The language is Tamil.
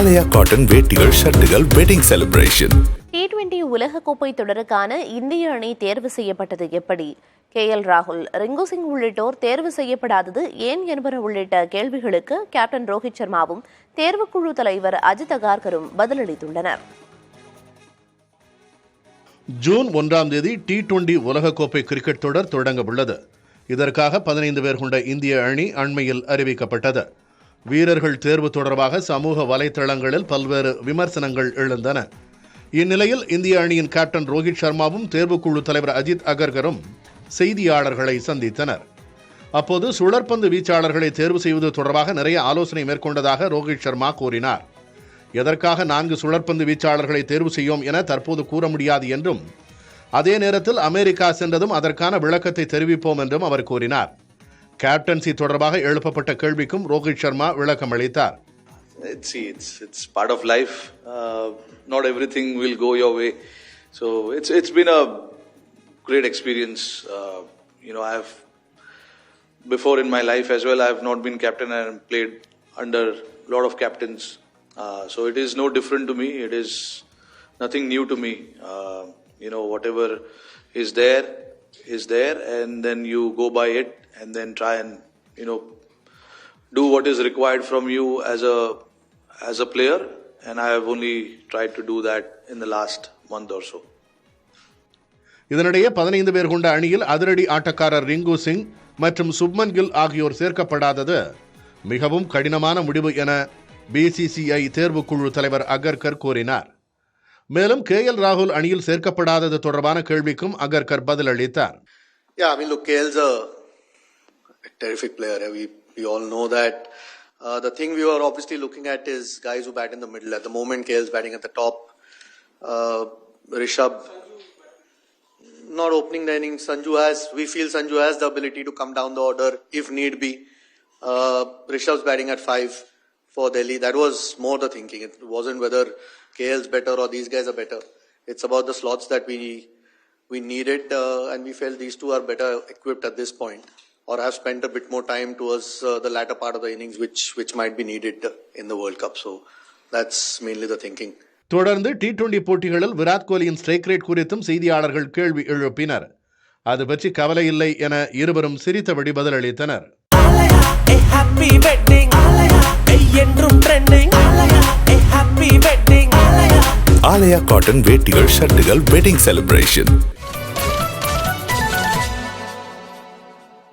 ஆலயா காட்டன் வேட்டிகள் ஷர்ட்டுகள் வெட்டிங் செலிப்ரேஷன். T20 உலகக்கோப்பை தொடருக்கான இந்திய அணி தேர்வு செய்யப்பட்டது எப்படி? KL ராகுல், ரிங்கு சிங் உள்ளிட்டோர் தேர்வு செய்யப்படாதது ஏன் என்பன உள்ளிட்ட கேள்விகளுக்கு கேப்டன் ரோஹித் சர்மாவும் தேர்வுக்குழு தலைவர் அஜித் அகார்கரும் பதிலளித்துள்ளனர். ஜூன் 1ஆம் தேதி T20 உலகக்கோப்பை கிரிக்கெட் தொடர் தொடங்க உள்ளது. இதற்காக 15 பேர் கொண்ட இந்திய அணி அண்மையில் அறிவிக்கப்பட்டது. வீரர்கள் தேர்வு தொடர்பாக சமூக வலைதளங்களில் பல்வேறு விமர்சனங்கள் எழுந்தன. இந்நிலையில் இந்திய அணியின் கேப்டன் ரோஹித் சர்மாவும் தேர்வுக்குழு தலைவர் அஜித் அகர்கரும் செய்தியாளர்களை சந்தித்தனர். அப்போது சுழற்பந்து வீச்சாளர்களை தேர்வு செய்வது தொடர்பாக நிறைய ஆலோசனை மேற்கொண்டதாக ரோஹித் சர்மா கூறினார். எதற்காக 4 சுழற்பந்து வீச்சாளர்களை தேர்வு செய்யோம் என தற்போது கூற முடியாது என்றும், அதே நேரத்தில் அமெரிக்கா சென்றதும் அதற்கான விளக்கத்தை தெரிவிப்போம் என்றும் அவர் கூறினார். கேப்டன்சி தொடர்பாக எழுப்பப்பட்ட கேள்விக்கும் ரோஹித் சர்மா விளக்கம் அளித்தார். It's part of life. Not everything will go your way. So it's been a great experience. I've before in my life as well, I have not been captain and played under a lot of captains. So it is no different to me. It is nothing new to me. Whatever is there, and then you go by it, and then try and do what is required from you as a player. And I have only tried to do that in the last month or so. இதனிடையே 15 பேர் கொண்ட அணியில் அதிரடி ஆட்டக்காரர் ரிங்கு சிங் மற்றும் சுப்மன் கில் ஆகியோர் சேர்க்கப்படாதது மிகவும் கடினமான முடிவு என BCCI தேர்வுக்குழு தலைவர் அகர்கர் கூறினார். மேலும் KL ராகுல் அணியில் சேர்க்கப்படாதது தொடர்பான கேள்விக்கும் அகர்கர் பதிலளித்தார். Yeah, I mean, look, KL's a terrific player. We all know that. The thing we were obviously looking at is guys who bat in the middle. At the moment, KL's batting at the top. Rishabh not opening the innings. We feel Sanju has the ability to come down the order if need be. Rishabh's batting at 5 for Delhi. That was more the thinking. It wasn't whether KL's better or these guys are better. It's about the slots that we needed, and we felt these two are better equipped at this point, or have spent a bit more time towards the latter part of the innings, which might be needed in the World Cup. So that's mainly the thinking. தொடர்ந்து T20 போட்டிகளில் விராட் கோலியின் ஸ்ட்ரைக் ரேட் குறித்தும் செய்தியாளர்கள் கேள்வி எழுப்பினர். அது பற்றி கவலை இல்லை என இருவரும் சிரித்தபடி பதிலளித்தனர். ஆலயா காட்டன் வேட்டிகள் ஷர்ட்டுகள் வெட்டிங் செலிப்ரேஷன்.